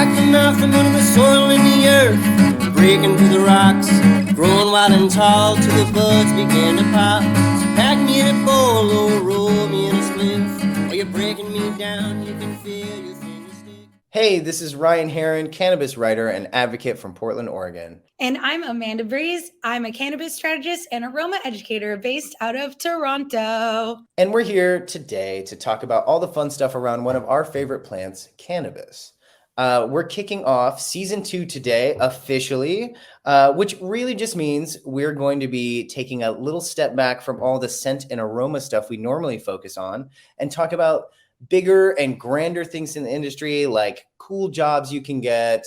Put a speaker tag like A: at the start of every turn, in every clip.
A: like the mountain under the soil in the earth, breaking through the rocks, growing wild and tall till the buds begin to pop. So pack me in a bowl or roll me in a spliff. While you're breaking me down, you can feel your fingers stick.
B: Hey, this is Ryan Herron, cannabis writer and advocate from Portland, Oregon.
C: And I'm Amanda Breeze. I'm a cannabis strategist and aroma educator based out of Toronto.
B: And we're here today to talk about all the fun stuff around one of our favorite plants, cannabis. We're kicking off season 2 today officially, which really just means we're going to be taking a little step back from all the scent and aroma stuff we normally focus on and talk about bigger and grander things in the industry, like cool jobs you can get,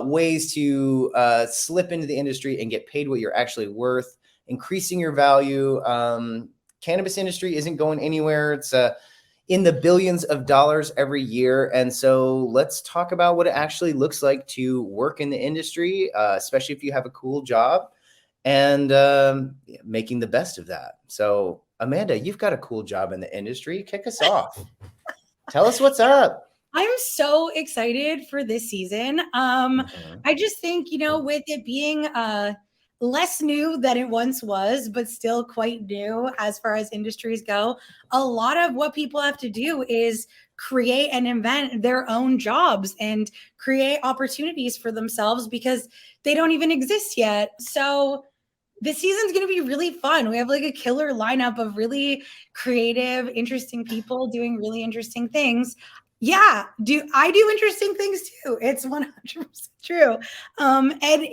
B: ways to slip into the industry and get paid what you're actually worth, increasing your value. Cannabis industry isn't going anywhere. It's in the billions of dollars every year. And so let's talk about what it actually looks like to work in the industry, especially if you have a cool job, and making the best of that. So Amanda, you've got a cool job in the industry. Kick us off. Tell us what's up.
C: I'm so excited for this season. I just think, with it being less new than it once was, but still quite new as far as industries go, a lot of what people have to do is create and invent their own jobs and create opportunities for themselves because they don't even exist yet. So this season's going to be really fun. We have like a killer lineup of really creative, interesting people doing really interesting things. Yeah, I do interesting things too. It's 100% true. And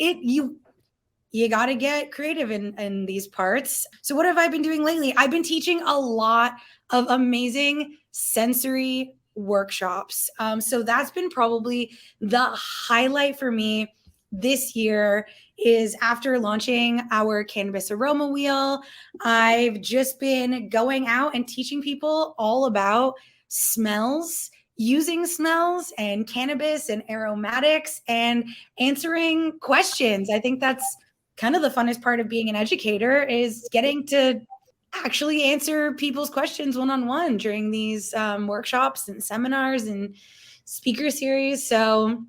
C: you got to get creative in these parts. So what have I been doing lately? I've been teaching a lot of amazing sensory workshops. So that's been probably the highlight for me this year. Is after launching our cannabis aroma wheel, I've just been going out and teaching people all about smells, using smells and cannabis and aromatics and answering questions. I think that's kind of the funnest part of being an educator, is getting to actually answer people's questions one-on-one during these workshops and seminars and speaker series. So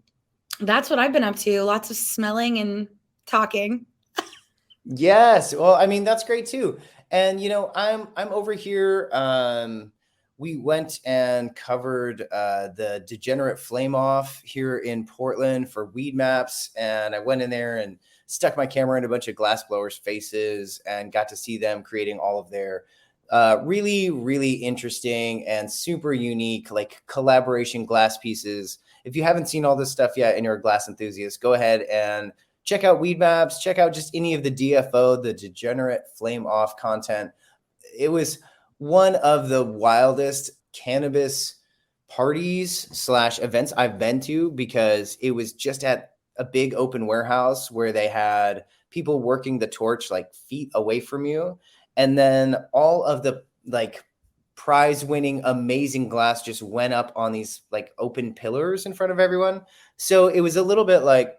C: that's what I've been up to. Lots of smelling and talking.
B: Yes. Well, I mean, that's great too. And, I'm over here. We went and covered the Degenerate Flame Off here in Portland for Weed Maps. And I went in there and stuck my camera in a bunch of glass blowers' faces and got to see them creating all of their really, really interesting and super unique, like collaboration glass pieces. If you haven't seen all this stuff yet and you're a glass enthusiast, go ahead and check out Weed Maps, check out just any of the DFO, the Degenerate Flame Off content. It was one of the wildest cannabis parties / events I've been to, because it was just at a big open warehouse where they had people working the torch like feet away from you. And then all of the like prize winning amazing glass just went up on these like open pillars in front of everyone. So it was a little bit like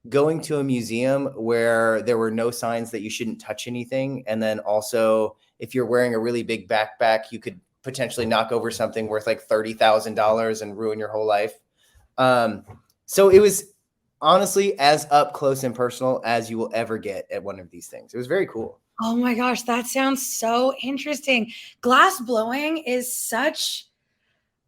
B: going to a museum where there were no signs that you shouldn't touch anything. And then also, if you're wearing a really big backpack, you could potentially knock over something worth like $30,000 and ruin your whole life. So it was honestly as up close and personal as you will ever get at one of these things. It was very cool.
C: Oh my gosh, that sounds so interesting. Glass blowing is such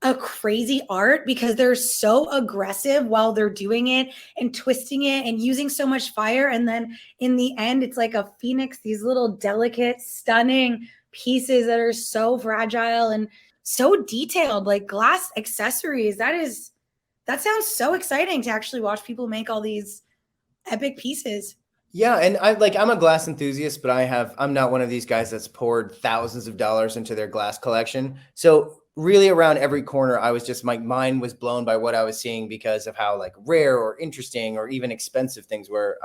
C: a crazy art because they're so aggressive while they're doing it and twisting it and using so much fire. And then in the end, it's like a phoenix, these little delicate, stunning pieces that are so fragile and so detailed, like glass accessories. That sounds so exciting to actually watch people make all these epic pieces.
B: Yeah, and I'm a glass enthusiast, but I'm not one of these guys that's poured thousands of dollars into their glass collection. So really around every corner, my mind was blown by what I was seeing because of how like rare or interesting or even expensive things were.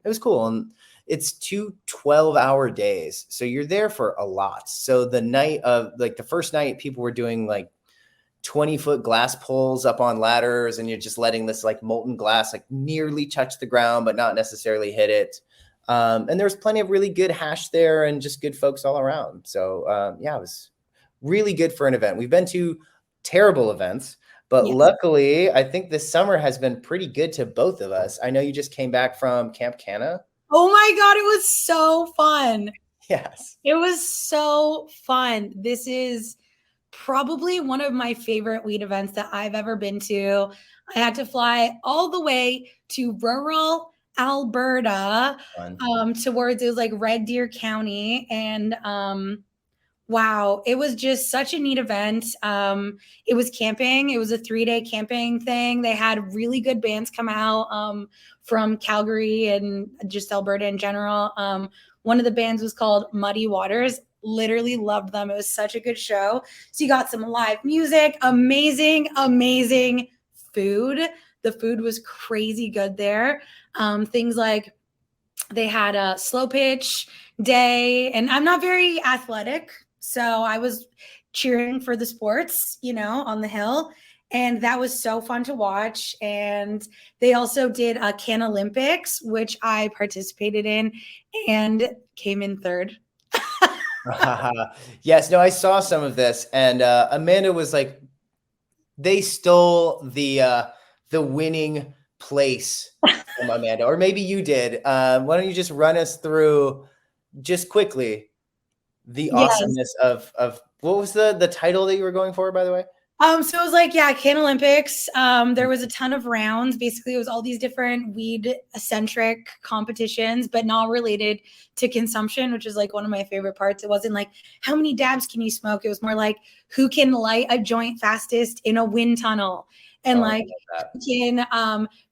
B: It was cool. And it's 2 12-hour days. So you're there for a lot. So the first night, people were doing like 20-foot glass poles up on ladders, and you're just letting this like molten glass like nearly touch the ground, but not necessarily hit it. And there's plenty of really good hash there and just good folks all around. So it was really good for an event. We've been to terrible events But
C: Yes.
B: luckily, I think this summer has been pretty good to both of us. I know you just came back from Camp Canna.
C: Oh my God, it was so fun.
B: Yes.
C: It was so fun. This is probably one of my favorite weed events that I've ever been to. I had to fly all the way to rural Alberta, towards, it was like Red Deer County. And wow, it was just such a neat event. It was camping. It was a 3-day camping thing. They had really good bands come out from Calgary and just Alberta in general. One of the bands was called Muddy Waters. Literally loved them. It was such a good show. So you got some live music, amazing, amazing food. The food was crazy good there. Things like they had a slow pitch day, and I'm not very athletic, so I was cheering for the sports, on the hill. And that was so fun to watch. And they also did a Olympics, which I participated in and came in third.
B: Yes, no, I saw some of this, and Amanda was like, they stole the winning place from Amanda, or maybe you did. Why don't you just run us through just quickly the awesomeness of what was the title that you were going for, by the way?
C: So it was like, Olympics. There was a ton of rounds. Basically, it was all these different weed-centric competitions, but not related to consumption, which is like one of my favorite parts. It wasn't like, how many dabs can you smoke? It was more like, who can light a joint fastest in a wind tunnel? And who can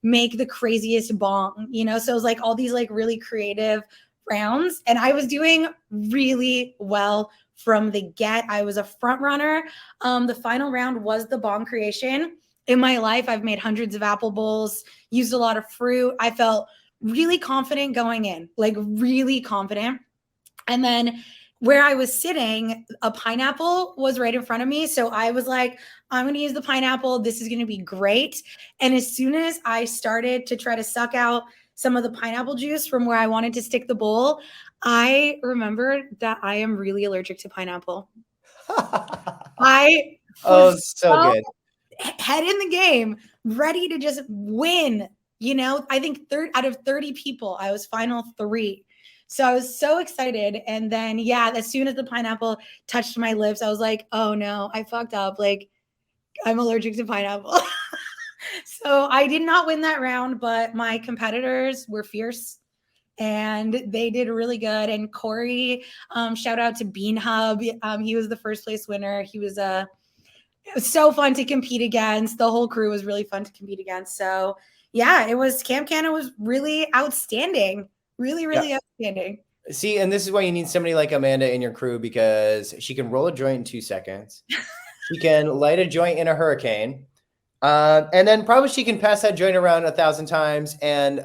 C: make the craziest bong, So it was like all these like really creative rounds. And I was doing really well from the get. I was a front runner. The final round was the bomb creation. In my life, I've made hundreds of apple bowls, used a lot of fruit. I felt really confident going in, like really confident. And then where I was sitting, a pineapple was right in front of me. So I was like, I'm going to use the pineapple. This is going to be great. And as soon as I started to try to suck out some of the pineapple juice from where I wanted to stick the bowl, I remembered that I am really allergic to pineapple. I was
B: so good.
C: Head in the game, ready to just win. I think out of 30 people, I was final 3. So I was so excited. And then, as soon as the pineapple touched my lips, I was like, oh no, I fucked up. Like, I'm allergic to pineapple. So I did not win that round, but my competitors were fierce and they did really good. And Corey, shout out to Bean Hub. He was the first place winner. It was so fun to compete against. The whole crew was really fun to compete against. So it was, Camp Canna was really outstanding. Really, really outstanding.
B: See, and this is why you need somebody like Amanda in your crew, because she can roll a joint in 2 seconds. She can light a joint in a hurricane. And then probably she can pass that joint around 1,000 times, and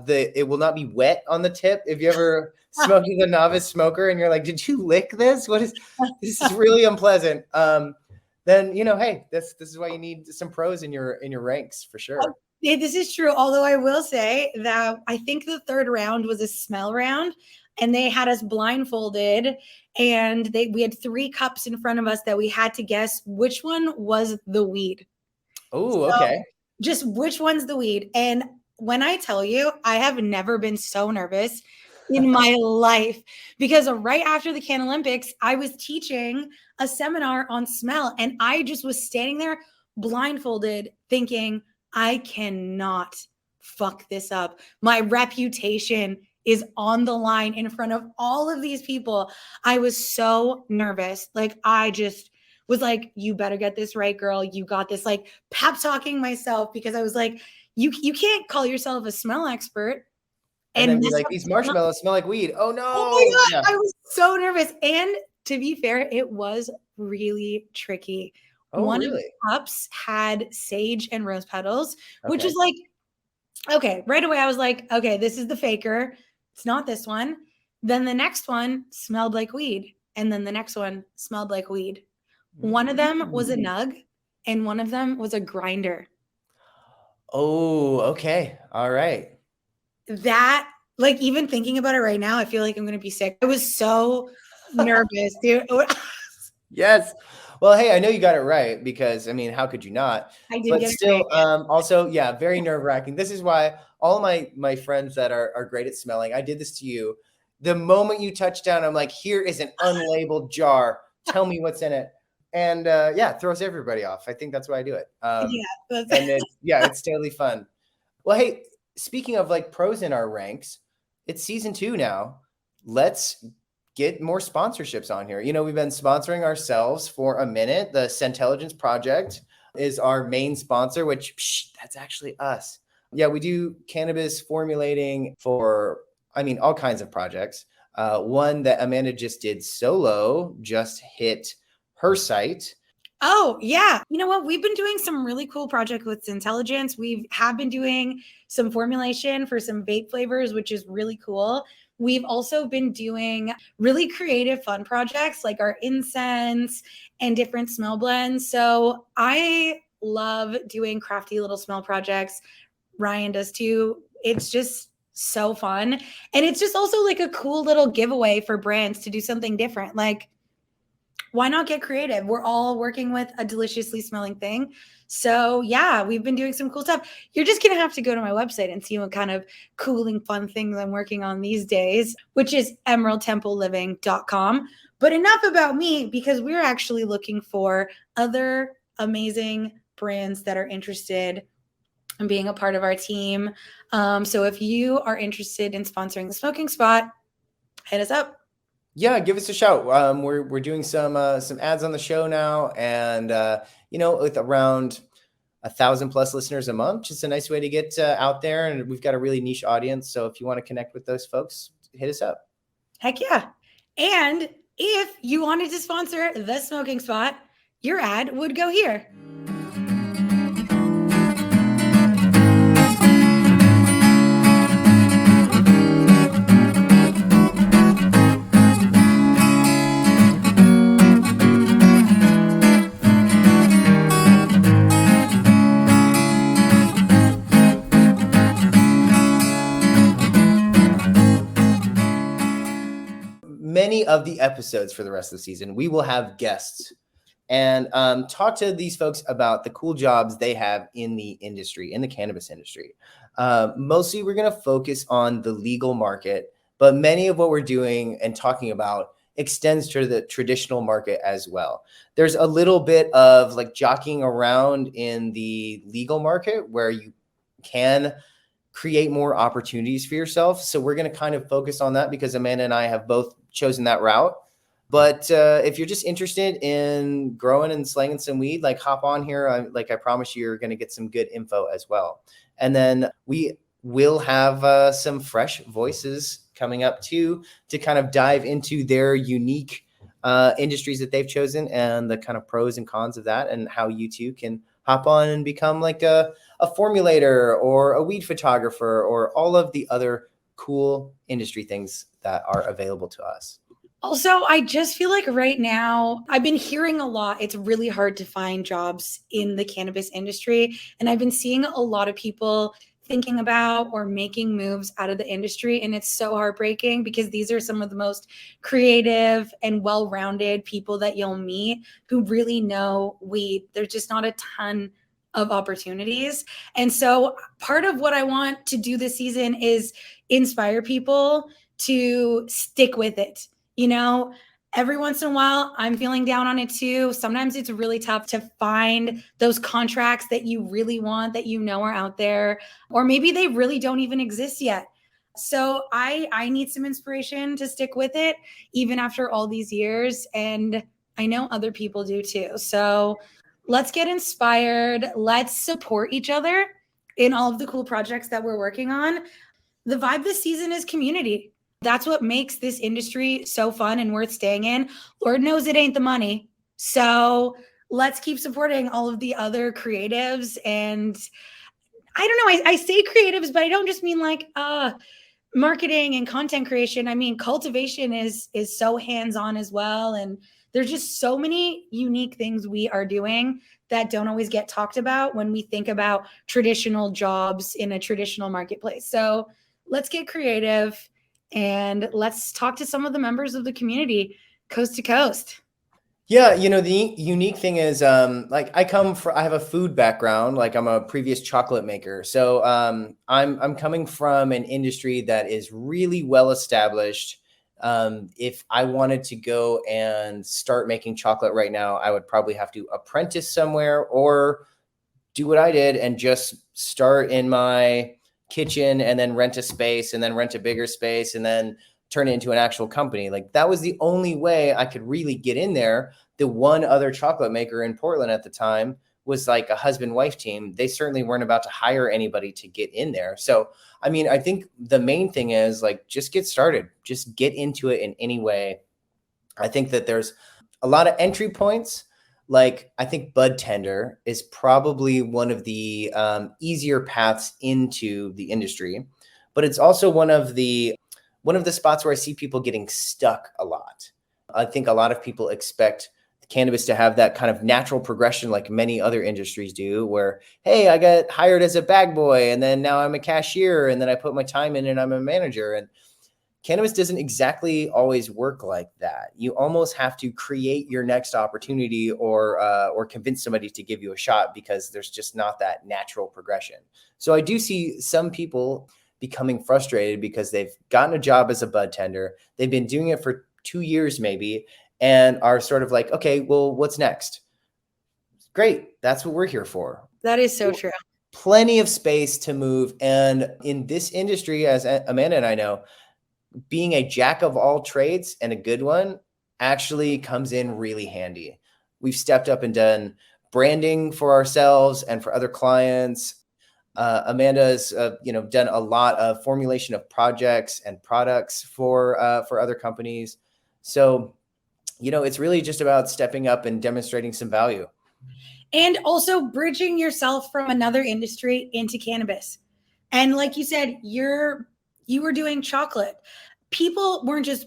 B: it will not be wet on the tip. If you ever smoked as a novice smoker and you're like, did you lick this? This is really unpleasant. Then hey, this is why you need some pros in your ranks for sure.
C: Yeah, this is true. Although I will say that I think the third round was a smell round, and they had us blindfolded, and we had 3 cups in front of us that we had to guess which one was the weed.
B: Oh, okay.
C: Just which one's the weed. And when I tell you, I have never been so nervous in my life, because right after the Can Olympics, I was teaching a seminar on smell, and I just was standing there blindfolded thinking, I cannot fuck this up. My reputation is on the line in front of all of these people. I was so nervous. Like, I just was like, you better get this right, girl. You got this. Like, pep talking myself, because I was like, you can't call yourself a smell expert.
B: And then be like, these marshmallows smell like weed. Oh no.
C: Oh my God. I was so nervous. And to be fair, it was really tricky. One of the cups had sage and rose petals, which is like, okay, right away I was like, okay, this is the faker. It's not this one. Then the next one smelled like weed. And then the next one smelled like weed. One of them was a nug, and one of them was a grinder.
B: Oh, okay. All right.
C: That, like, even thinking about it right now, I feel like I'm going to be sick. I was so nervous, dude.
B: Yes. Well, hey, I know you got it right because, I mean, how could you not?
C: I did
B: But
C: get it
B: still,
C: right.
B: also, yeah, very nerve-wracking. This is why all my friends that are great at smelling, I did this to you. The moment you touch down, I'm like, here is an unlabeled jar. Tell me what's in it. And yeah, it throws everybody off. I think that's why I do it. And it's totally fun. Well, hey, speaking of like pros in our ranks, it's season 2 now. Let's get more sponsorships on here. You know, we've been sponsoring ourselves for a minute. The Scentelligence Project is our main sponsor, which that's actually us. Yeah, we do cannabis formulating for, I mean, all kinds of projects. One that Amanda just did solo just hit her site.
C: Oh, yeah. You know what? We've been doing some really cool projects with Intelligence. We have been doing some formulation for some vape flavors, which is really cool. We've also been doing really creative, fun projects like our incense and different smell blends. So I love doing crafty little smell projects. Ryan does too. It's just so fun. And it's just also like a cool little giveaway for brands to do something different. Like, why not get creative? We're all working with a deliciously smelling thing. So yeah, we've been doing some cool stuff. You're just going to have to go to my website and see what kind of cool and fun things I'm working on these days, which is emeraldtempleliving.com. But enough about me, because we're actually looking for other amazing brands that are interested in being a part of our team. So if you are interested in sponsoring the Smoking Spot, hit us up.
B: Yeah, give us a shout. We're doing some ads on the show now, and you know, with around 1,000+ listeners a month, just a nice way to get out there. And we've got a really niche audience, so if you want to connect with those folks, hit us up.
C: Heck yeah! And if you wanted to sponsor the Smoking Spot, your ad would go here.
B: Many of the episodes for the rest of the season, we will have guests and talk to these folks about the cool jobs they have in the industry, in the cannabis industry. Mostly, we're going to focus on the legal market, but many of what we're doing and talking about extends to the traditional market as well. There's a little bit of like jockeying around in the legal market where you can create more opportunities for yourself. So we're going to kind of focus on that because Amanda and I have both chosen that route. But if you're just interested in growing and slanging some weed, like hop on here. I promise you're going to get some good info as well. And then we will have some fresh voices coming up too, to kind of dive into their unique industries that they've chosen and the kind of pros and cons of that, and how you too can hop on and become like a formulator or a weed photographer or all of the other cool industry things that are available to us.
C: Also, I just feel like right now, I've been hearing a lot. It's really hard to find jobs in the cannabis industry. And I've been seeing a lot of people thinking about or making moves out of the industry. And it's so heartbreaking because these are some of the most creative and well-rounded people that you'll meet who really know weed. There's just not a ton of opportunities. And so part of what I want to do this season is inspire people to stick with it. You know, every once in a while, I'm feeling down on it too. Sometimes it's really tough to find those contracts that you really want, that you know are out there, or maybe they really don't even exist yet. So I need some inspiration to stick with it, even after all these years. And I know other people do too. So let's get inspired. Let's support each other in all of the cool projects that we're working on. The vibe this season is community. That's what makes this industry so fun and worth staying in. Lord knows it ain't the money. So let's keep supporting all of the other creatives. And I don't know, I say creatives, but I don't just mean like marketing and content creation. I mean, cultivation is so hands-on as well. And there's just so many unique things we are doing that don't always get talked about when we think about traditional jobs in a traditional marketplace. So let's get creative. And let's talk to some of the members of the community coast to coast.
B: Yeah, the unique thing is, like I have a food background, like I'm a previous chocolate maker. So I'm coming from an industry that is really well established. If I wanted to go and start making chocolate right now, I would probably have to apprentice somewhere or do what I did and just start in my kitchen and then rent a space and then rent a bigger space and then turn it into an actual company. Like that was the only way I could really get in there. The one other chocolate maker in Portland at the time was like a husband-wife team. They certainly weren't about to hire anybody to get in there. So, I mean, I think the main thing is like, just get started, just get into it in any way. I think that there's a lot of entry points. Like I think bud tender is probably one of the easier paths into the industry, but it's also one of the spots where I see people getting stuck a lot. I think a lot of people expect cannabis to have that kind of natural progression like many other industries do, where, hey, I got hired as a bag boy and then now I'm a cashier and then I put my time in and I'm a manager. And cannabis doesn't exactly always work like that. You almost have to create your next opportunity or convince somebody to give you a shot, because there's just not that natural progression. So I do see some people becoming frustrated because they've gotten a job as a bud tender. They've been doing it for 2 years maybe and are sort of like, okay, well, what's next? Great. That's what we're here for.
C: That is so true.
B: Plenty of space to move. And in this industry, as Amanda and I know, being a jack of all trades and a good one actually comes in really handy. We've stepped up and done branding for ourselves and for other clients. Amanda's, done a lot of formulation of projects and products for other companies. So, it's really just about stepping up and demonstrating some value.
C: And also bridging yourself from another industry into cannabis. And like you said, you were doing chocolate. People weren't just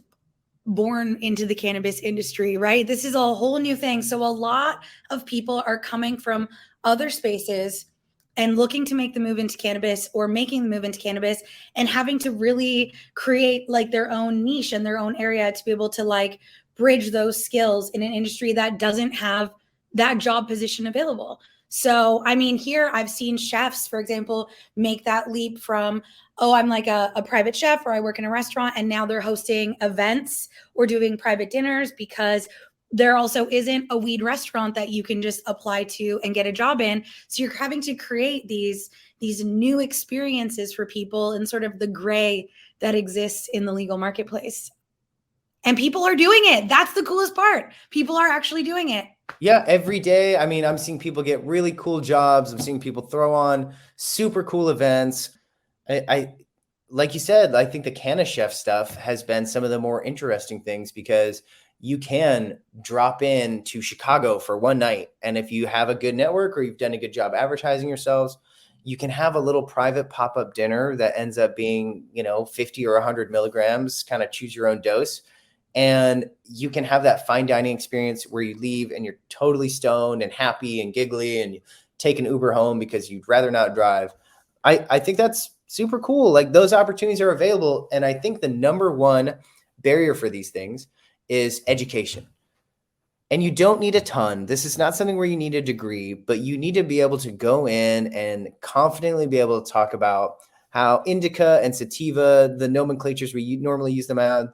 C: born into the cannabis industry, right? This is a whole new thing. So a lot of people are coming from other spaces and looking to make the move into cannabis or making the move into cannabis and having to really create like their own niche and their own area to be able to like bridge those skills in an industry that doesn't have that job position available. So, I mean, here I've seen chefs, for example, make that leap from, oh, I'm like a private chef or I work in a restaurant, and now they're hosting events or doing private dinners because there also isn't a weed restaurant that you can just apply to and get a job in. So you're having to create these new experiences for people in sort of the gray that exists in the legal marketplace. And people are doing it. That's the coolest part. People are actually doing it.
B: Yeah, every day. I mean, I'm seeing people get really cool jobs. I'm seeing people throw on super cool events. I like you said, I think the Canna Chef stuff has been some of the more interesting things, because you can drop in to Chicago for one night. And if you have a good network or you've done a good job advertising yourselves, you can have a little private pop-up dinner that ends up being, 50 or 100 milligrams, kind of choose your own dose. And you can have that fine dining experience where you leave and you're totally stoned and happy and giggly, and you take an Uber home because you'd rather not drive. I think that's super cool. Like, those opportunities are available. And I think the number one barrier for these things is education. And you don't need a ton. This is not something where you need a degree, but you need to be able to go in and confidently be able to talk about how indica and sativa, the nomenclatures we normally use them at,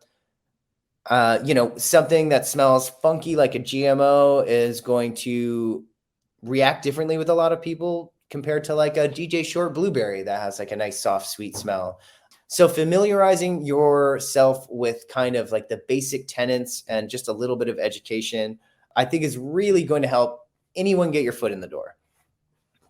B: something that smells funky like a GMO is going to react differently with a lot of people compared to like a DJ Short blueberry that has like a nice soft sweet smell. So familiarizing yourself with kind of like the basic tenets and just a little bit of education, I think, is really going to help anyone get your foot in the door.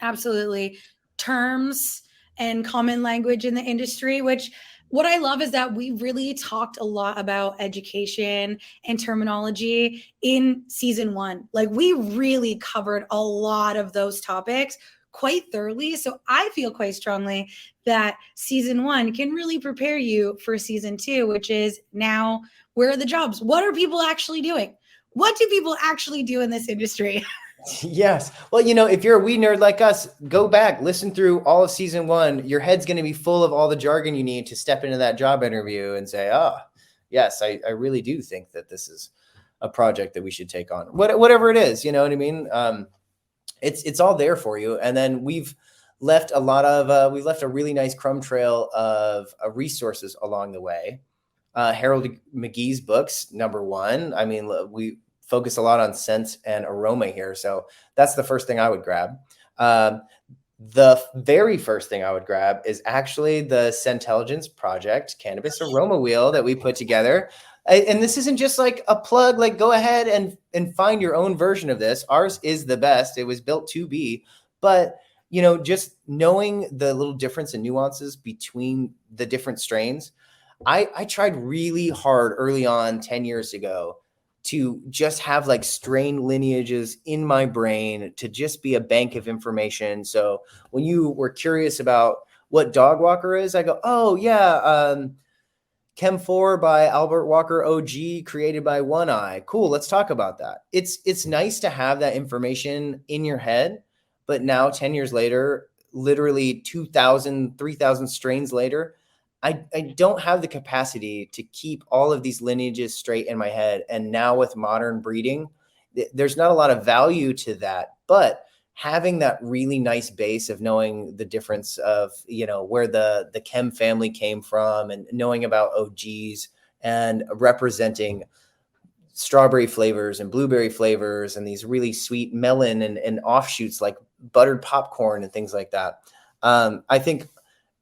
C: Absolutely. Terms and common language in the industry, which what I love is that we really talked a lot about education and terminology in season 1. Like, we really covered a lot of those topics quite thoroughly. So I feel quite strongly that season 1 can really prepare you for season 2, which is now, where are the jobs? What are people actually doing? What do people actually do in this industry?
B: Yes. Well, if you're a weed nerd like us, go back, listen through all of season 1. Your head's going to be full of all the jargon you need to step into that job interview and say, oh, yes, I really do think that this is a project that we should take on, whatever it is, you know what I mean? It's all there for you. And then we've left a really nice crumb trail of resources along the way. Harold McGee's books, number one. I mean, we focus a lot on scent and aroma here, so that's the first thing I would grab. The very first thing I would grab is actually the Scentelligence Project Cannabis Aroma Wheel that we put together. And this isn't just like a plug, like go ahead and find your own version of this. Ours is the best. It was built to be, but you know, just knowing the little difference and nuances between the different strains. I tried really hard early on 10 years ago to just have like strain lineages in my brain to just be a bank of information. So when you were curious about what Dog Walker is, I go, oh yeah, Chem 4 by Albert Walker OG, created by One Eye. Cool, let's talk about that. It's nice to have that information in your head, but now 10 years later, literally 2,000, 3,000 strains later, I don't have the capacity to keep all of these lineages straight in my head. And now with modern breeding, there's not a lot of value to that, but having that really nice base of knowing the difference of, you know, where the Chem family came from and knowing about OGs and representing strawberry flavors and blueberry flavors and these really sweet melon and offshoots like buttered popcorn and things like that. I think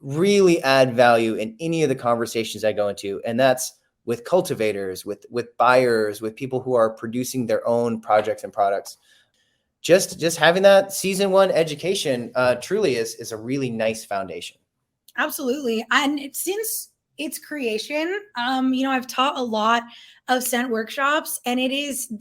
B: really add value in any of the conversations I go into. And that's with cultivators, with buyers, with people who are producing their own projects and products. Just having that season one education truly is a really nice foundation.
C: Absolutely. And since its creation, you know, I've taught a lot of scent workshops, and it is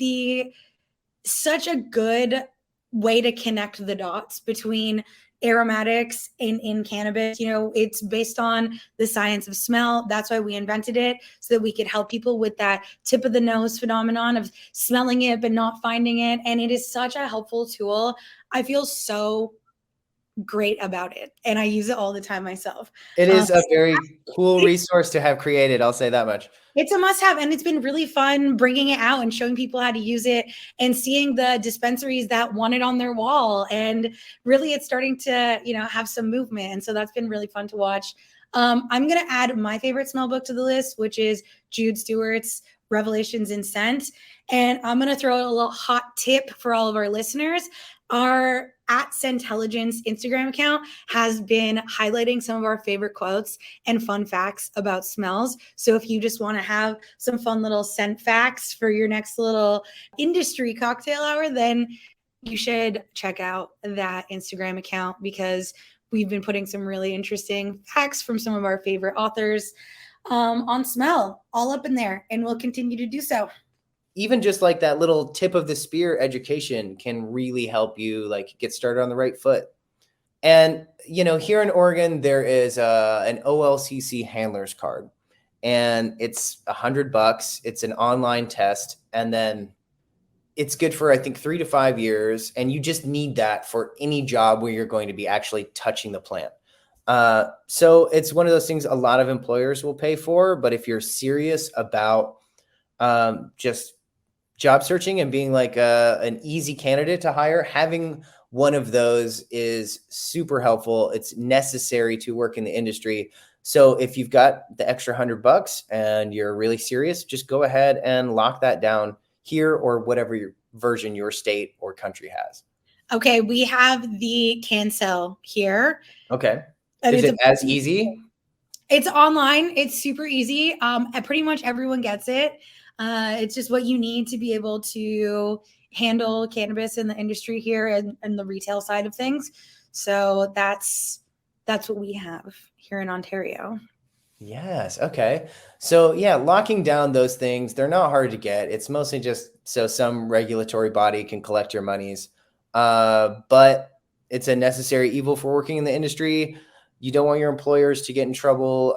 C: such a good way to connect the dots between aromatics in cannabis. You know, it's based on the science of smell. That's why we invented it, so that we could help people with that tip of the nose phenomenon of smelling it but not finding it. And it is such a helpful tool. I feel so great about it, and I use it all the time myself.
B: It is a very cool resource to have created, I'll say that much.
C: It's a must-have, and it's been really fun bringing it out and showing people how to use it and seeing the dispensaries that want it on their wall. And really, it's starting to, you know, have some movement. And so that's been really fun to watch. I'm going to add my favorite smell book to the list, which is Jude Stewart's Revelations in Scent. And I'm going to throw out a little hot tip for all of our listeners. Our @Scentelligence Instagram account has been highlighting some of our favorite quotes and fun facts about smells. So if you just want to have some fun little scent facts for your next little industry cocktail hour, then you should check out that Instagram account, because we've been putting some really interesting facts from some of our favorite authors on smell all up in there, and we'll continue to do so.
B: Even just like that little tip of the spear education can really help you like get started on the right foot. And, you know, here in Oregon, there is an OLCC handler's card, and it's $100. It's an online test. And then it's good for, I think, 3 to 5 years. And you just need that for any job where you're going to be actually touching the plant. So it's one of those things a lot of employers will pay for. But if you're serious about just job searching and being like an easy candidate to hire, having one of those is super helpful. It's necessary to work in the industry. So if you've got the extra $100 and you're really serious, just go ahead and lock that down here or whatever your version your state or country has.
C: Okay, we have the cancel here.
B: Okay. Is it as easy?
C: It's online. It's super easy. Pretty much everyone gets it. It's just what you need to be able to handle cannabis in the industry here and the retail side of things. So that's what we have here in Ontario.
B: Yes. Okay. So yeah, locking down those things, they're not hard to get. It's mostly just so some regulatory body can collect your monies. But it's a necessary evil for working in the industry. You don't want your employers to get in trouble.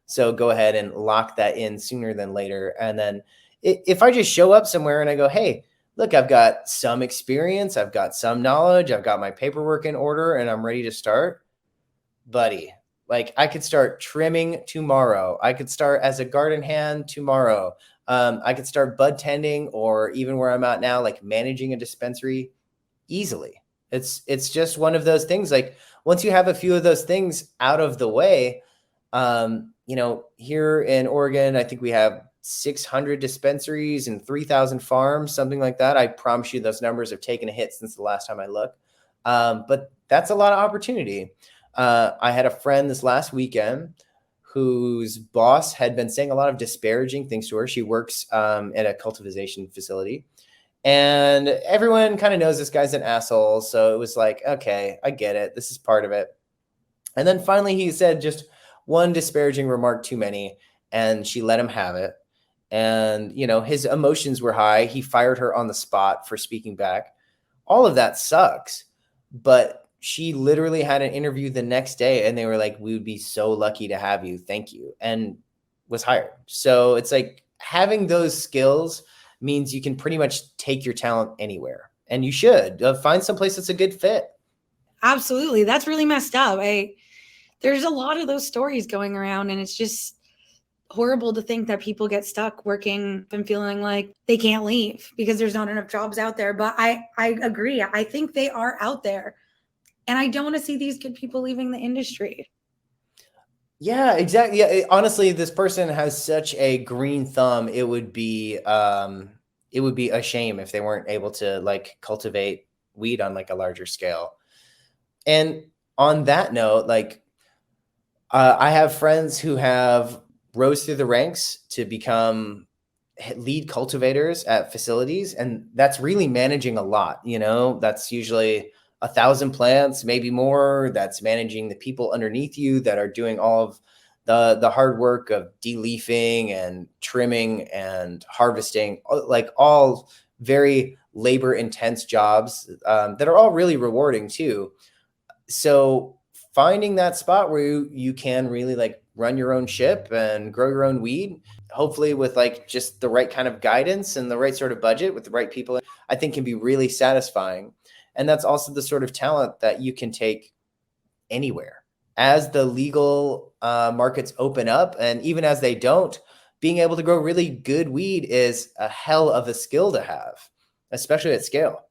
B: So go ahead and lock that in sooner than later. And then if I just show up somewhere and I go, hey, look, I've got some experience, I've got some knowledge, I've got my paperwork in order, and I'm ready to start, buddy, like I could start trimming tomorrow. I could start as a garden hand tomorrow. I could start bud tending, or even where I'm at now, like managing a dispensary easily. It's just one of those things. Like once you have a few of those things out of the way, here in Oregon, I think we have 600 dispensaries and 3,000 farms, something like that. I promise you those numbers have taken a hit since the last time I looked. But that's a lot of opportunity. I had a friend this last weekend whose boss had been saying a lot of disparaging things to her. She works at a cultivation facility, and everyone kind of knows this guy's an asshole. So it was like, okay, I get it. This is part of it. And then finally he said just one disparaging remark too many, and she let him have it. And, his emotions were high. He fired her on the spot for speaking back. All of that sucks. But she literally had an interview the next day, and they were like, we would be so lucky to have you. Thank you. And was hired. So it's like having those skills means you can pretty much take your talent anywhere. And you should find someplace that's a good fit.
C: Absolutely. That's really messed up. There's a lot of those stories going around, and it's just horrible to think that people get stuck working and feeling like they can't leave because there's not enough jobs out there. But I agree. I think they are out there, and I don't want to see these good people leaving the industry.
B: Yeah, exactly. Yeah, honestly, this person has such a green thumb. It would be a shame if they weren't able to like cultivate weed on like a larger scale. And on that note, like I have friends who have rose through the ranks to become lead cultivators at facilities, and that's really managing a lot. That's usually 1,000 plants, maybe more. That's managing the people underneath you that are doing all of the hard work of de-leafing and trimming and harvesting, like all very labor intense jobs that are all really rewarding too. So finding that spot where you can really like run your own ship and grow your own weed, hopefully with like just the right kind of guidance and the right sort of budget with the right people, I think can be really satisfying. And that's also the sort of talent that you can take anywhere. As the legal markets open up, and even as they don't, being able to grow really good weed is a hell of a skill to have, especially at scale.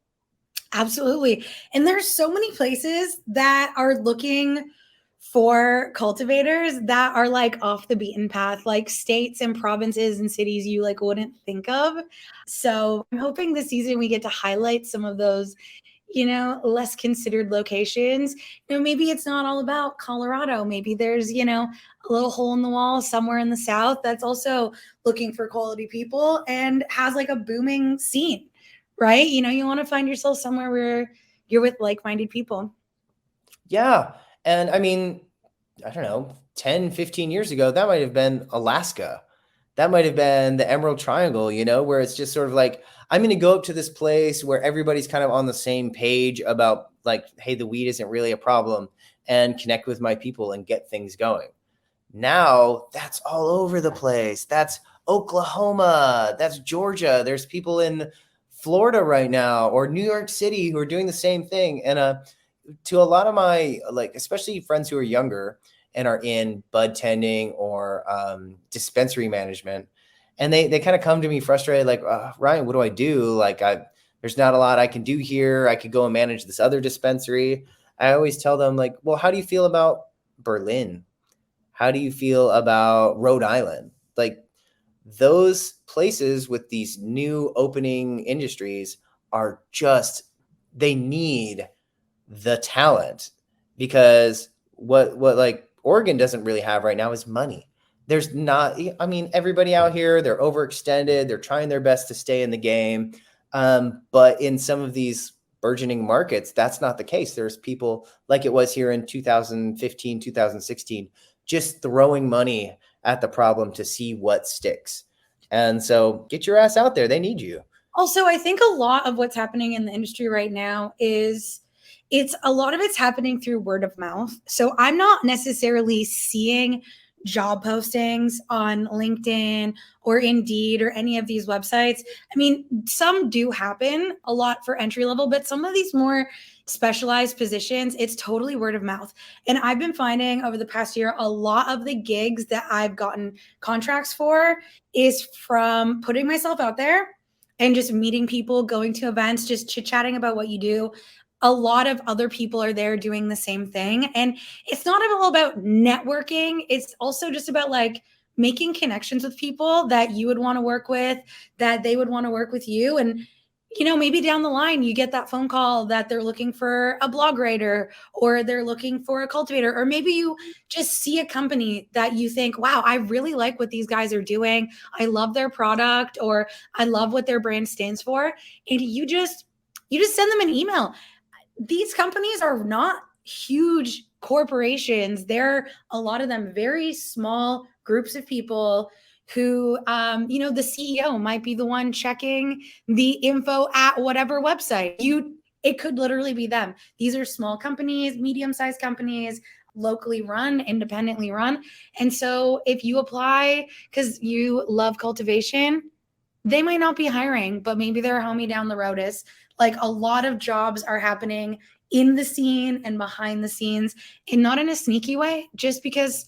C: Absolutely. And there's so many places that are looking for cultivators that are like off the beaten path, like states and provinces and cities you like wouldn't think of. So I'm hoping this season we get to highlight some of those, less considered locations. Maybe it's not all about Colorado. Maybe there's, a little hole in the wall somewhere in the South that's also looking for quality people and has like a booming scene, right? You want to find yourself somewhere where you're with like-minded people.
B: Yeah. And I mean, I don't know, 10, 15 years ago, that might have been Alaska. That might have been the Emerald Triangle, where it's just sort of like, I'm going to go up to this place where everybody's kind of on the same page about like, hey, the weed isn't really a problem, and connect with my people and get things going. Now that's all over the place. That's Oklahoma. That's Georgia. There's people in Florida right now or New York City who are doing the same thing. And to a lot of my, like, especially friends who are younger and are in bud tending or dispensary management, and they kind of come to me frustrated, like, Ryan, what do I do? Like, there's not a lot I can do here. I could go and manage this other dispensary. I always tell them, like, well, how do you feel about Berlin? How do you feel about Rhode Island? Like, those places with these new opening industries are just, they need the talent, because what like Oregon doesn't really have right now is money. There's not, I mean, everybody out here, they're overextended. They're trying their best to stay in the game. But in some of these burgeoning markets, that's not the case. There's people like it was here in 2015, 2016, just throwing money at the problem to see what sticks. And so get your ass out there. They need you.
C: Also, I think a lot of what's happening in the industry right now is a lot of it's happening through word of mouth. So I'm not necessarily seeing job postings on LinkedIn or Indeed or any of these websites. I mean, some do happen a lot for entry level, but some of these more, specialized positions, it's totally word of mouth. And I've been finding over the past year, a lot of the gigs that I've gotten contracts for is from putting myself out there and just meeting people, going to events, just chit-chatting about what you do. A lot of other people are there doing the same thing. And it's not all about networking. It's also just about like making connections with people that you would want to work with, that they would want to work with you. And maybe down the line, you get that phone call that they're looking for a blog writer, or they're looking for a cultivator, or maybe you just see a company that you think, wow, I really like what these guys are doing. I love their product, or I love what their brand stands for. And you just send them an email. These companies are not huge corporations. They're, a lot of them, very small groups of people who, the CEO might be the one checking the info at whatever website. It could literally be them. These are small companies, medium-sized companies, locally run, independently run. And so if you apply because you love cultivation, they might not be hiring, but maybe their homie down the road is. Like, a lot of jobs are happening in the scene and behind the scenes, and not in a sneaky way, just because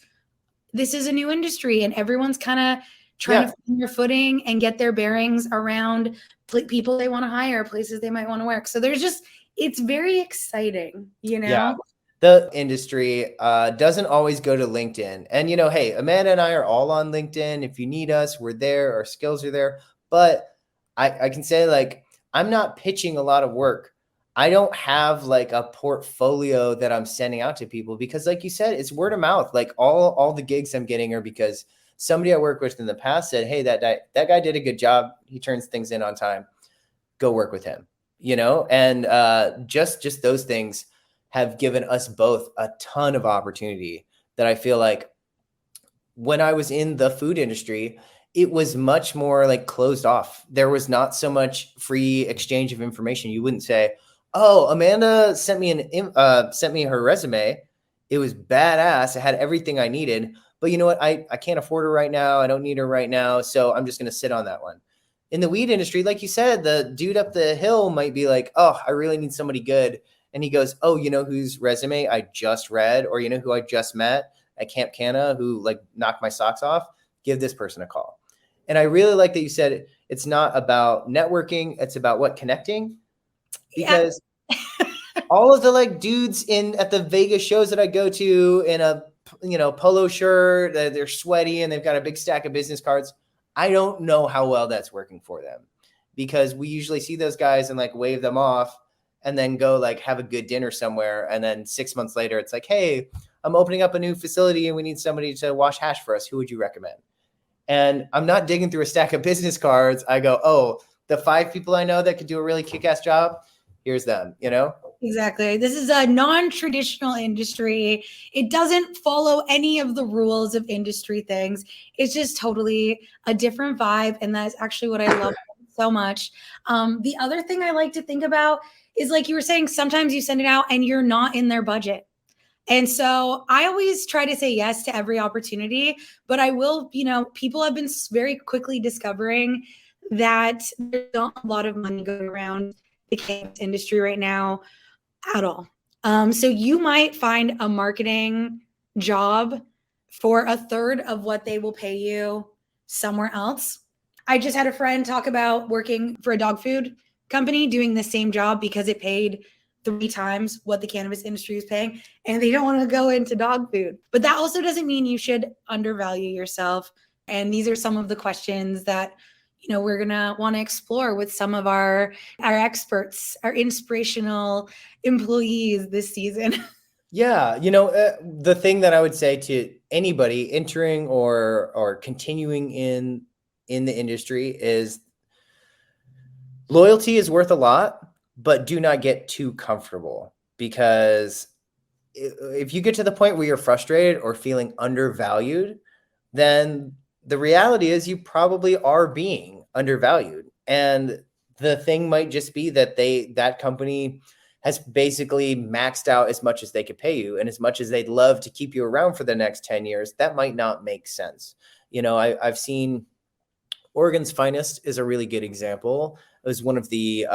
C: this is a new industry and everyone's kind of trying to find their footing and get their bearings around people they want to hire, places they might want to work. So it's very exciting,
B: Yeah. The industry doesn't always go to LinkedIn. And, hey, Amanda and I are all on LinkedIn. If you need us, we're there. Our skills are there. But I can say, like, I'm not pitching a lot of work. I don't have like a portfolio that I'm sending out to people because, like you said, it's word of mouth. Like all the gigs I'm getting are because somebody I worked with in the past said, hey, that guy did a good job. He turns things in on time. Go work with him, and just those things have given us both a ton of opportunity that I feel like when I was in the food industry, it was much more like closed off. There was not so much free exchange of information. You wouldn't say, oh, Amanda sent me her resume. It was badass. It had everything I needed. But you know what? I can't afford her right now. I don't need her right now. So I'm just going to sit on that one. In the weed industry, like you said, the dude up the hill might be like, oh, I really need somebody good. And he goes, oh, you know whose resume I just read, or you know who I just met at Camp Canna who like knocked my socks off? Give this person a call. And I really like that you said it's not about networking. It's about what? Connecting. Because all of the like dudes at the Vegas shows that I go to in a, polo shirt, they're sweaty and they've got a big stack of business cards. I don't know how well that's working for them because we usually see those guys and like wave them off and then go like have a good dinner somewhere. And then 6 months later, it's like, hey, I'm opening up a new facility and we need somebody to wash hash for us. Who would you recommend? And I'm not digging through a stack of business cards. I go, oh, the 5 people I know that could do a really kick-ass job, here's them,
C: Exactly. This is a non-traditional industry. It doesn't follow any of the rules of industry things. It's just totally a different vibe. And that's actually what I love so much. The other thing I like to think about is, like you were saying, sometimes you send it out and you're not in their budget. And so I always try to say yes to every opportunity, but I will, people have been very quickly discovering that there's not a lot of money going around the cannabis industry right now at all. So you might find a marketing job for a third of what they will pay you somewhere else. I just had a friend talk about working for a dog food company doing the same job because it paid 3 times what the cannabis industry is paying, and they don't want to go into dog food. But that also doesn't mean you should undervalue yourself. And these are some of the questions that we're going to want to explore with some of our experts, our inspirational employees this season.
B: Yeah. The thing that I would say to anybody entering or continuing in the industry is loyalty is worth a lot, but do not get too comfortable, because if you get to the point where you're frustrated or feeling undervalued, then the reality is you probably are being undervalued. And the thing might just be that that company has basically maxed out as much as they could pay you. And as much as they'd love to keep you around for the next 10 years, that might not make sense. I've seen Oregon's Finest is a really good example. It was one of the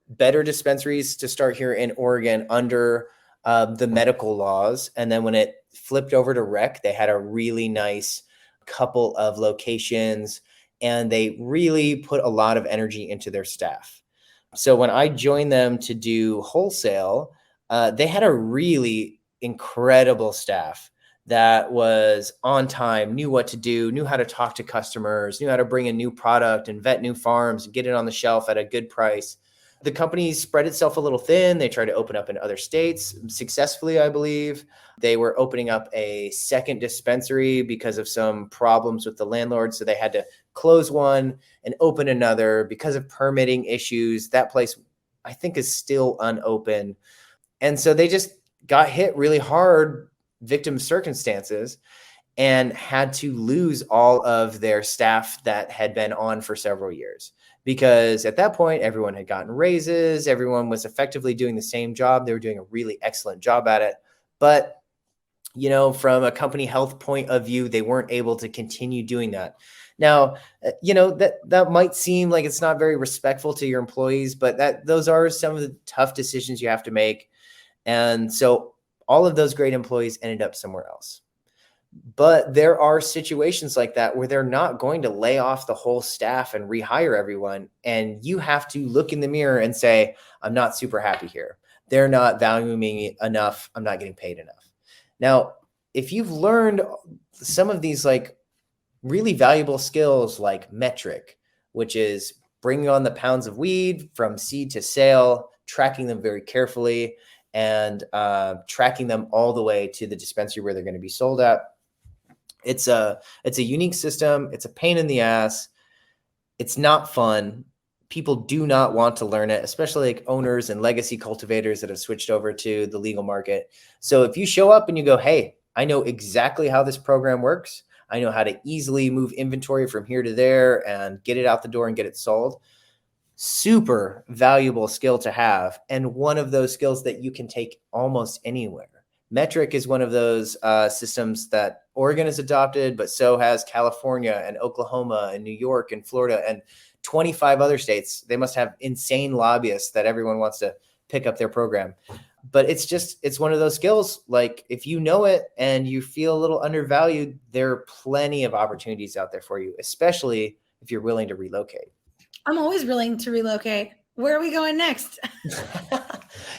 B: better dispensaries to start here in Oregon under the medical laws. And then when it flipped over to rec, they had a really nice couple of locations, and they really put a lot of energy into their staff. So when I joined them to do wholesale, they had a really incredible staff that was on time, knew what to do, knew how to talk to customers, knew how to bring a new product and vet new farms and get it on the shelf at a good price. The company spread itself a little thin. They tried to open up in other states successfully, I believe. They were opening up a second dispensary because of some problems with the landlord. So they had to close one and open another because of permitting issues. That place, I think, is still unopened. And so they just got hit really hard, victim circumstances, and had to lose all of their staff that had been on for several years. Because at that point, everyone had gotten raises. Everyone was effectively doing the same job. They were doing a really excellent job at it. But, you know, from a company health point of view, they weren't able to continue doing that. Now, you know, that might seem like it's not very respectful to your employees, but those are some of the tough decisions you have to make. And so all of those great employees ended up somewhere else. But there are situations like that where they're not going to lay off the whole staff and rehire everyone. And you have to look in the mirror and say, I'm not super happy here. They're not valuing me enough. I'm not getting paid enough. Now, if you've learned some of these like really valuable skills like metric, which is bringing on the pounds of weed from seed to sale, tracking them very carefully, and tracking them all the way to the dispensary where they're going to be sold at. It's a unique system. It's a pain in the ass. It's not fun. People do not want to learn it, especially like owners and legacy cultivators that have switched over to the legal market. So if you show up and you go, hey, I know exactly how this program works. I know how to easily move inventory from here to there and get it out the door and get it sold. Super valuable skill to have. And one of those skills that you can take almost anywhere. Metric is one of those systems that Oregon has adopted, but so has California and Oklahoma and New York and Florida and 25 other states. They must have insane lobbyists that everyone wants to pick up their program. But it's one of those skills. Like if you know it and you feel a little undervalued, there are plenty of opportunities out there for you, especially if you're willing to relocate.
C: I'm always willing to relocate. Where are we going next?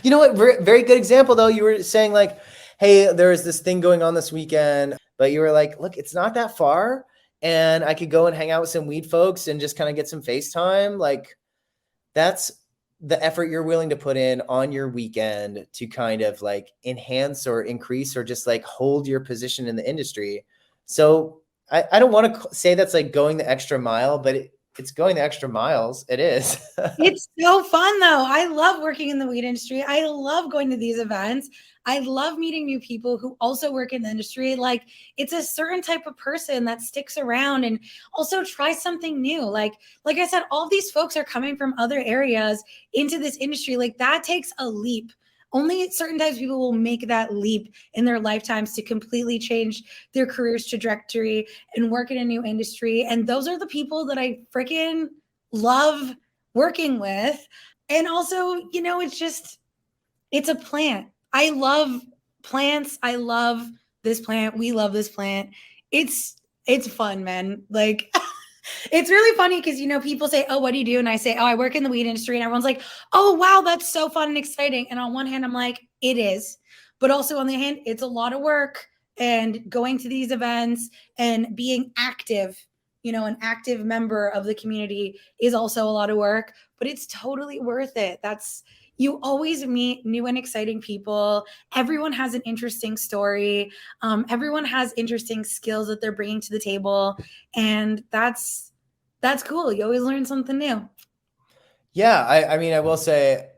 B: You know what? Very good example, though. You were saying like, hey, there's this thing going on this weekend, but you were like, look, it's not that far. And I could go and hang out with some weed folks and just kind of get some FaceTime. Like that's the effort you're willing to put in on your weekend to kind of like enhance or increase or just like hold your position in the industry. So I don't want to say that's like going the extra mile, but it's going the extra miles. It is.
C: It's so fun though. I love working in the weed industry. I love going to these events. I love meeting new people who also work in the industry. Like it's a certain type of person that sticks around and also tries something new. Like I said, all these folks are coming from other areas into this industry. Like that takes a leap. Only certain types of people will make that leap in their lifetimes to completely change their career's trajectory and work in a new industry. And those are the people that I freaking love working with. And also, you know, it's a plant. I love plants. I love this plant. We love this plant. It's fun, man. Like it's really funny because, you know, people say, oh, what do you do? And I say, oh, I work in the weed industry. And everyone's like, oh, wow, that's so fun and exciting. And on one hand, I'm like, it is. But also on the other hand, it's a lot of work. And going to these events and being active, you know, an active member of the community is also a lot of work. But it's totally worth it. You always meet new and exciting people. Everyone has an interesting story. Everyone has interesting skills that they're bringing to the table. And that's cool. You always learn something new.
B: Yeah. I mean, I will say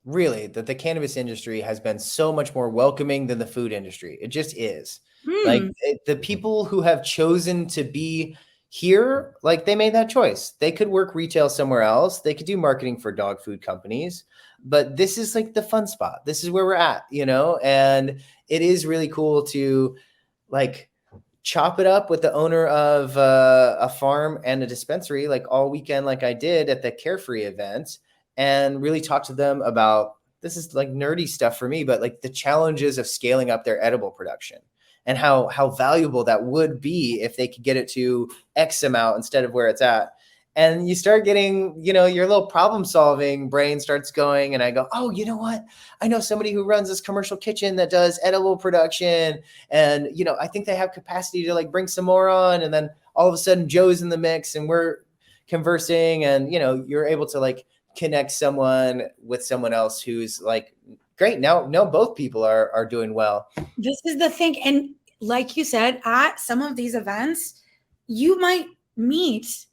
B: really that the cannabis industry has been so much more welcoming than the food industry. It just is. Like the people who have chosen to be here, like they made that choice. They could work retail somewhere else. They could do marketing for dog food companies, but this is like the fun spot. This is where we're at, you know, and it is really cool to like chop it up with the owner of a farm and a dispensary, like all weekend, like I did at the Carefree event, and really talk to them about, this is like nerdy stuff for me, but like the challenges of scaling up their edible production and how valuable that would be if they could get it to X amount instead of where it's at. And you start getting, your little problem solving brain starts going. And I go, oh, you know what? I know somebody who runs this commercial kitchen that does edible production. And, I think they have capacity to like bring some more on. And then all of a sudden Joe's in the mix and we're conversing, and, you're able to like connect someone with someone else who's like, great. Now both people are doing well.
C: This is the thing. And like you said, at some of these events, you might meet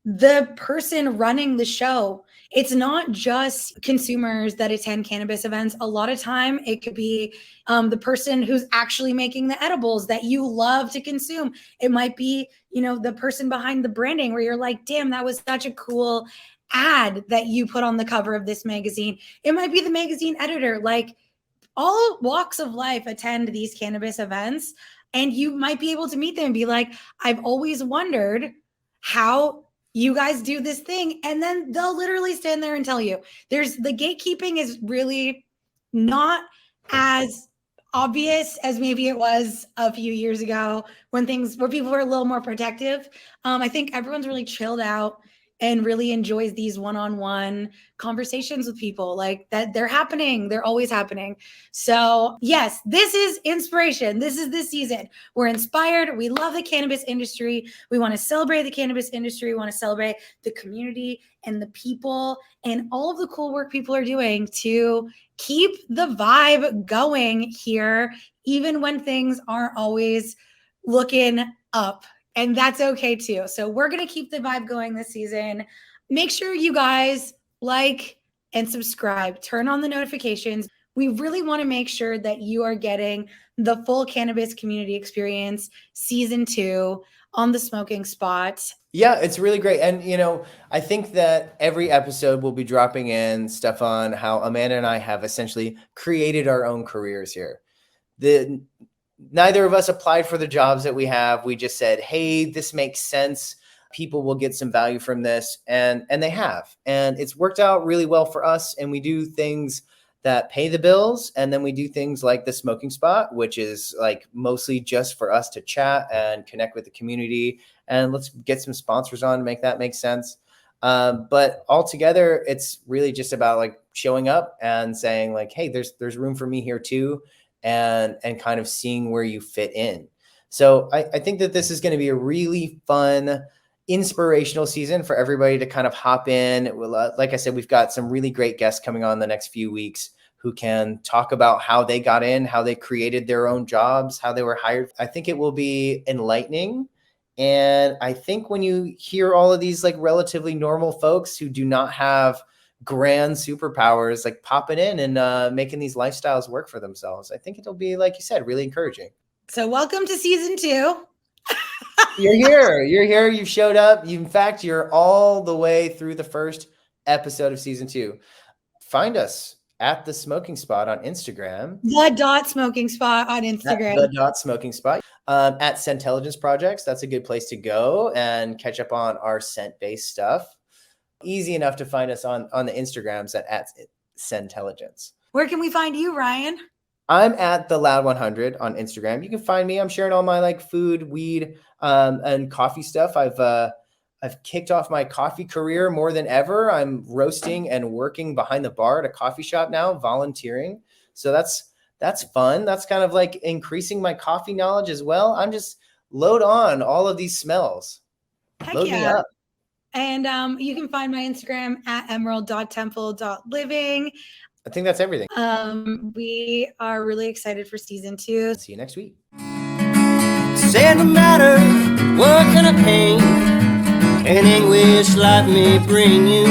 C: the person running the show. It's not just consumers that attend cannabis events. A lot of time it could be the person who's actually making the edibles that you love to consume. It might be, the person behind the branding where you're like, damn, that was such a cool ad that you put on the cover of this magazine. It might be the magazine editor. Like, all walks of life attend these cannabis events, and you might be able to meet them and be like, I've always wondered how you guys do this thing. And then they'll literally stand there and tell you. The gatekeeping is really not as obvious as maybe it was a few years ago where people were a little more protective. I think everyone's really chilled out and really enjoys these one-on-one conversations with people like that. They're happening. They're always happening. So yes, this is inspiration. This is this season. We're inspired. We love the cannabis industry. We want to celebrate the cannabis industry. We want to celebrate the community and the people and all of the cool work people are doing to keep the vibe going here, even when things aren't always looking up. And that's okay too. So we're going to keep the vibe going this season. Make sure you guys like and subscribe, turn on the notifications. We really want to make sure that you are getting the full cannabis community experience season 2 on the Smoking Spot.
B: Yeah, it's really great. And, I think that every episode will be dropping in stuff on how Amanda and I have essentially created our own careers here. Neither of us applied for the jobs that we have. We just said, hey, this makes sense. People will get some value from this. And they have. And it's worked out really well for us. And we do things that pay the bills. And then we do things like the Smoking Spot, which is like mostly just for us to chat and connect with the community. And let's get some sponsors on to make that make sense. But altogether, it's really just about like showing up and saying like, hey, there's room for me here too. And kind of seeing where you fit in. So I think that this is going to be a really fun, inspirational season for everybody to kind of hop in. Like I said, we've got some really great guests coming on the next few weeks who can talk about how they got in, how they created their own jobs, how they were hired. I think it will be enlightening. And I think when you hear all of these like relatively normal folks who do not have grand superpowers like popping in and making these lifestyles work for themselves, I think it'll be, like you said, really encouraging.
C: So welcome to season 2.
B: You're here. You've showed up. In fact, you're all the way through the first episode of season 2. Find us at the Smoking Spot on Instagram.
C: The .smoking spot on Instagram.
B: At the .smoking spot. At Scentelligence Projects. That's a good place to go and catch up on our scent-based stuff. Easy enough to find us on the Instagrams at Scentelligence. Where
C: can we find you, Ryan?
B: I'm at the Loud 100 on Instagram. You can find me. I'm sharing all my like food, weed, and coffee stuff. I've kicked off my coffee career more than ever. I'm roasting and working behind the bar at a coffee shop now, volunteering. So that's fun. That's kind of like increasing my coffee knowledge as well. I'm just load on all of these smells. Load me up.
C: And you can find my Instagram at emerald.temple.living.
B: I think that's everything.
C: We are really excited for season 2.
B: See you next week.
A: Said no matter what kind of pain and anguish life may bring you,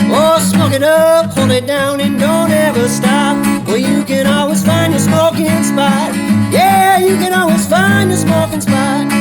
A: oh, smoke it up, hold it down, and don't ever stop. Well, you can always find your smoking spot. Yeah, you can always find your smoking spot.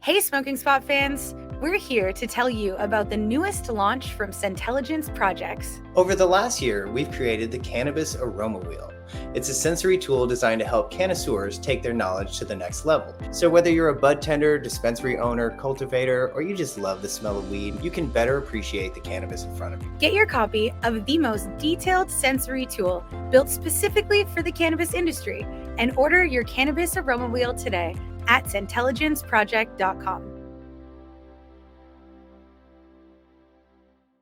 C: Hey, Smoking Spot fans. We're here to tell you about the newest launch from Scentelligence Projects.
B: Over the last year, we've created the Cannabis Aroma Wheel. It's a sensory tool designed to help connoisseurs take their knowledge to the next level. So whether you're a bud tender, dispensary owner, cultivator, or you just love the smell of weed, you can better appreciate the cannabis in front of you.
C: Get your copy of the most detailed sensory tool built specifically for the cannabis industry and order your Cannabis Aroma Wheel today at Scentelligenceproject.com.